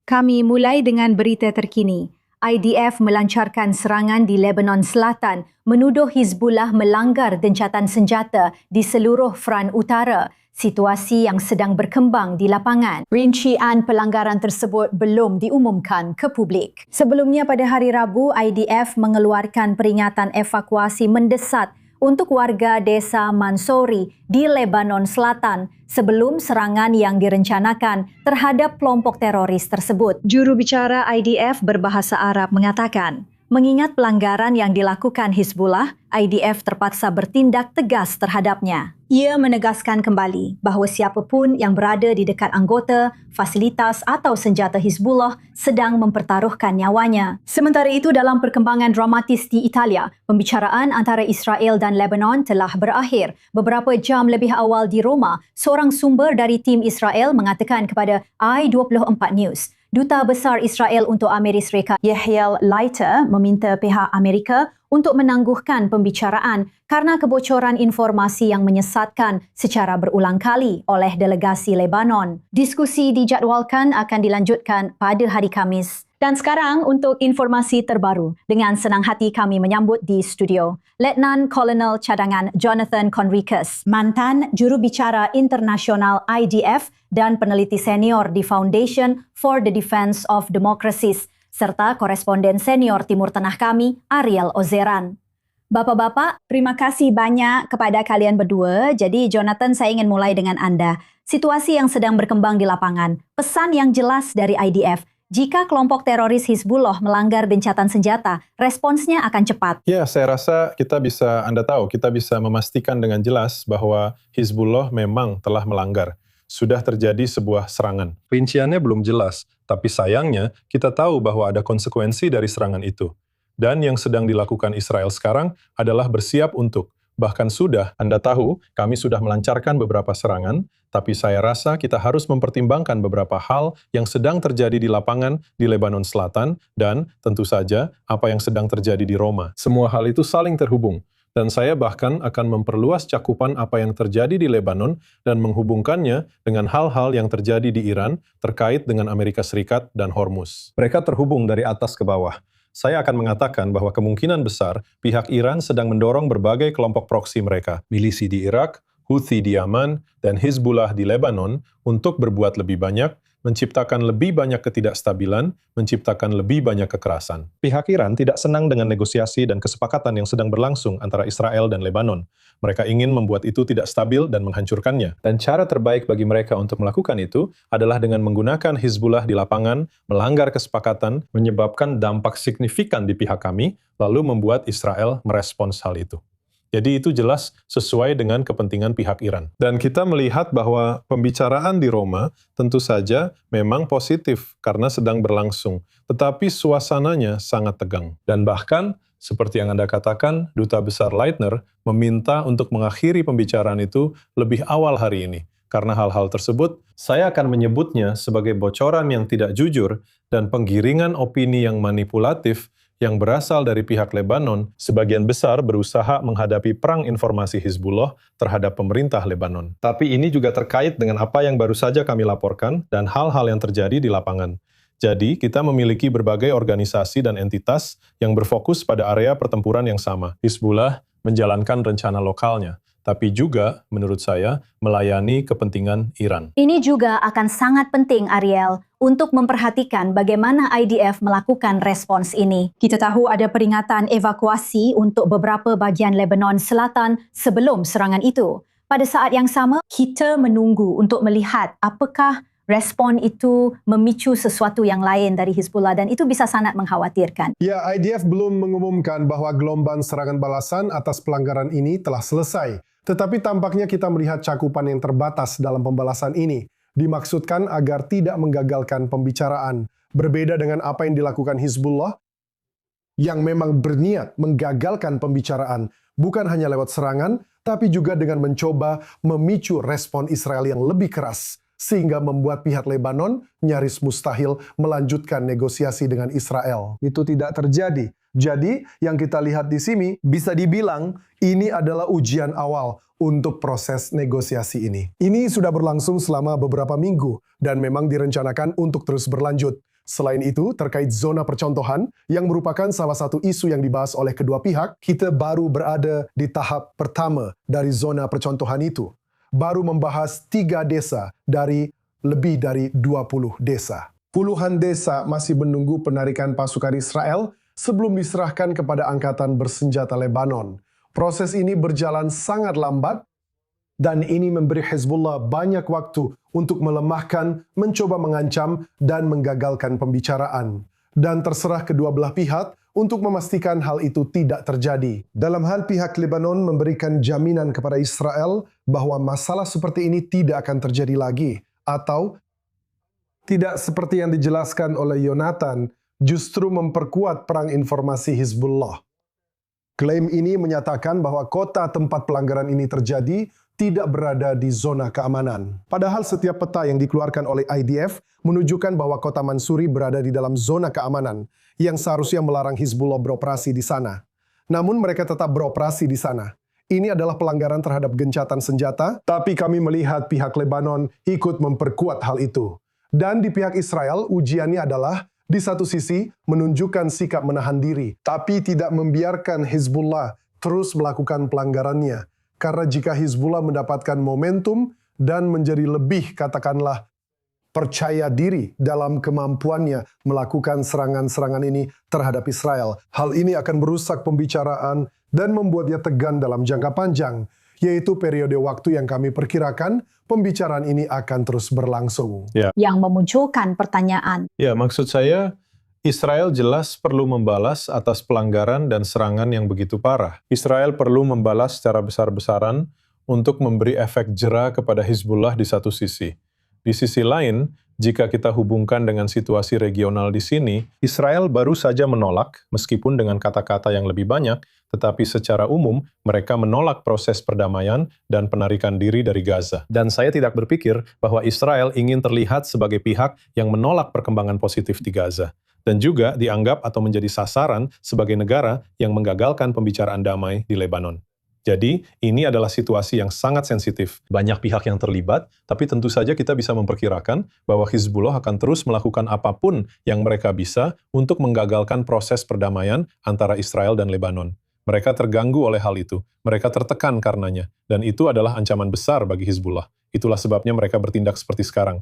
Kami mulai dengan berita terkini. IDF melancarkan serangan di Lebanon Selatan menuduh Hizbullah melanggar gencatan senjata di seluruh front utara. Situasi yang sedang berkembang di lapangan. Rincian pelanggaran tersebut belum diumumkan ke publik. Sebelumnya pada hari Rabu, IDF mengeluarkan peringatan evakuasi mendesak untuk warga desa Mansouri di Lebanon Selatan sebelum serangan yang direncanakan terhadap kelompok teroris tersebut. Juru bicara IDF berbahasa Arab mengatakan, mengingat pelanggaran yang dilakukan Hizbullah, IDF terpaksa bertindak tegas terhadapnya. Ia menegaskan kembali bahawa siapapun yang berada di dekat anggota, fasilitas atau senjata Hizbullah sedang mempertaruhkan nyawanya. Sementara itu, dalam perkembangan dramatis di Italia, pembicaraan antara Israel dan Lebanon telah berakhir. Beberapa jam lebih awal di Roma, seorang sumber dari tim Israel mengatakan kepada I24 News, Duta Besar Israel untuk Amerika Serikat, Yehiel Leiter, meminta pihak Amerika untuk menangguhkan pembicaraan karena kebocoran informasi yang menyesatkan secara berulang kali oleh delegasi Lebanon. Diskusi dijadualkan akan dilanjutkan pada hari Khamis. Dan sekarang untuk informasi terbaru, dengan senang hati kami menyambut di studio Letnan Kolonel Cadangan Jonathan Conricus, mantan jurubicara internasional IDF dan peneliti senior di Foundation for the Defense of Democracies, serta koresponden senior Timur Tengah kami, Ariel Ozeran. Bapak-bapak, terima kasih banyak kepada kalian berdua. Jadi Jonathan, saya ingin mulai dengan Anda. Situasi yang sedang berkembang di lapangan, pesan yang jelas dari IDF, jika kelompok teroris Hizbullah melanggar gencatan senjata, responsnya akan cepat. Ya, saya rasa kita bisa memastikan dengan jelas bahwa Hizbullah memang telah melanggar. Sudah terjadi sebuah serangan. Rinciannya belum jelas, tapi sayangnya kita tahu bahwa ada konsekuensi dari serangan itu. Dan yang sedang dilakukan Israel sekarang adalah bersiap untuk. Bahkan Anda tahu, kami sudah melancarkan beberapa serangan, tapi saya rasa kita harus mempertimbangkan beberapa hal yang sedang terjadi di lapangan di Lebanon Selatan, dan tentu saja apa yang sedang terjadi di Roma. Semua hal itu saling terhubung. Dan saya bahkan akan memperluas cakupan apa yang terjadi di Lebanon dan menghubungkannya dengan hal-hal yang terjadi di Iran terkait dengan Amerika Serikat dan Hormuz. Mereka terhubung dari atas ke bawah. Saya akan mengatakan bahwa kemungkinan besar pihak Iran sedang mendorong berbagai kelompok proksi mereka, milisi di Irak, Houthi di Yaman, dan Hizbullah di Lebanon untuk berbuat lebih banyak, menciptakan lebih banyak ketidakstabilan, menciptakan lebih banyak kekerasan. Pihak Iran tidak senang dengan negosiasi dan kesepakatan yang sedang berlangsung antara Israel dan Lebanon. Mereka ingin membuat itu tidak stabil dan menghancurkannya. Dan cara terbaik bagi mereka untuk melakukan itu adalah dengan menggunakan Hizbullah di lapangan, melanggar kesepakatan, menyebabkan dampak signifikan di pihak kami, lalu membuat Israel merespons hal itu. Jadi itu jelas sesuai dengan kepentingan pihak Iran. Dan kita melihat bahwa pembicaraan di Roma tentu saja memang positif karena sedang berlangsung. Tetapi suasananya sangat tegang. Dan bahkan, seperti yang Anda katakan, Duta Besar Leitner meminta untuk mengakhiri pembicaraan itu lebih awal hari ini. Karena hal-hal tersebut, saya akan menyebutnya sebagai bocoran yang tidak jujur dan penggiringan opini yang manipulatif yang berasal dari pihak Lebanon, sebagian besar berusaha menghadapi perang informasi Hizbullah terhadap pemerintah Lebanon. Tapi ini juga terkait dengan apa yang baru saja kami laporkan dan hal-hal yang terjadi di lapangan. Jadi, kita memiliki berbagai organisasi dan entitas yang berfokus pada area pertempuran yang sama. Hizbullah menjalankan rencana lokalnya, tapi juga, menurut saya, melayani kepentingan Iran. Ini juga akan sangat penting, Ariel, untuk memperhatikan bagaimana IDF melakukan respons ini. Kita tahu ada peringatan evakuasi untuk beberapa bahagian Lebanon Selatan sebelum serangan itu. Pada saat yang sama, kita menunggu untuk melihat apakah respon itu memicu sesuatu yang lain dari Hizbullah, dan itu bisa sangat mengkhawatirkan. Ya, IDF belum mengumumkan bahwa gelombang serangan balasan atas pelanggaran ini telah selesai. Tetapi tampaknya kita melihat cakupan yang terbatas dalam pembalasan ini. Dimaksudkan agar tidak menggagalkan pembicaraan. Berbeda dengan apa yang dilakukan Hizbullah, yang memang berniat menggagalkan pembicaraan, bukan hanya lewat serangan, tapi juga dengan mencoba memicu respon Israel yang lebih keras, sehingga membuat pihak Lebanon nyaris mustahil melanjutkan negosiasi dengan Israel. Itu tidak terjadi. Jadi, yang kita lihat di sini bisa dibilang ini adalah ujian awal untuk proses negosiasi ini. Ini sudah berlangsung selama beberapa minggu dan memang direncanakan untuk terus berlanjut. Selain itu, terkait zona percontohan, yang merupakan salah satu isu yang dibahas oleh kedua pihak, kita baru berada di tahap pertama dari zona percontohan itu. Baru membahas 3 desa dari lebih dari 20 desa. Puluhan desa masih menunggu penarikan pasukan Israel sebelum diserahkan kepada angkatan bersenjata Lebanon. Proses ini berjalan sangat lambat, dan ini memberi Hezbollah banyak waktu untuk melemahkan, mencoba mengancam, dan menggagalkan pembicaraan. Dan terserah kedua belah pihak untuk memastikan hal itu tidak terjadi. Dalam hal pihak Lebanon memberikan jaminan kepada Israel bahwa masalah seperti ini tidak akan terjadi lagi, atau tidak seperti yang dijelaskan oleh Yonatan, justru memperkuat perang informasi Hizbullah. Klaim ini menyatakan bahwa kota tempat pelanggaran ini terjadi tidak berada di zona keamanan. Padahal setiap peta yang dikeluarkan oleh IDF menunjukkan bahwa kota Mansuri berada di dalam zona keamanan yang seharusnya melarang Hizbullah beroperasi di sana. Namun mereka tetap beroperasi di sana. Ini adalah pelanggaran terhadap gencatan senjata, tapi kami melihat pihak Lebanon ikut memperkuat hal itu. Dan di pihak Israel, ujiannya adalah di satu sisi menunjukkan sikap menahan diri, tapi tidak membiarkan Hizbullah terus melakukan pelanggarannya. Karena jika Hizbullah mendapatkan momentum dan menjadi lebih, katakanlah, percaya diri dalam kemampuannya melakukan serangan-serangan ini terhadap Israel, hal ini akan merusak pembicaraan dan membuatnya tegang dalam jangka panjang, yaitu periode waktu yang kami perkirakan pembicaraan ini akan terus berlangsung. Yang memunculkan pertanyaan. Ya, maksud saya, Israel jelas perlu membalas atas pelanggaran dan serangan yang begitu parah. Israel perlu membalas secara besar-besaran untuk memberi efek jera kepada Hizbullah di satu sisi. Di sisi lain, jika kita hubungkan dengan situasi regional di sini, Israel baru saja menolak, meskipun dengan kata-kata yang lebih banyak, tetapi secara umum mereka menolak proses perdamaian dan penarikan diri dari Gaza. Dan saya tidak berpikir bahwa Israel ingin terlihat sebagai pihak yang menolak perkembangan positif di Gaza, dan juga dianggap atau menjadi sasaran sebagai negara yang menggagalkan pembicaraan damai di Lebanon. Jadi, ini adalah situasi yang sangat sensitif. Banyak pihak yang terlibat, tapi tentu saja kita bisa memperkirakan bahwa Hizbullah akan terus melakukan apapun yang mereka bisa untuk menggagalkan proses perdamaian antara Israel dan Lebanon. Mereka terganggu oleh hal itu, mereka tertekan karenanya, dan itu adalah ancaman besar bagi Hizbullah. Itulah sebabnya mereka bertindak seperti sekarang.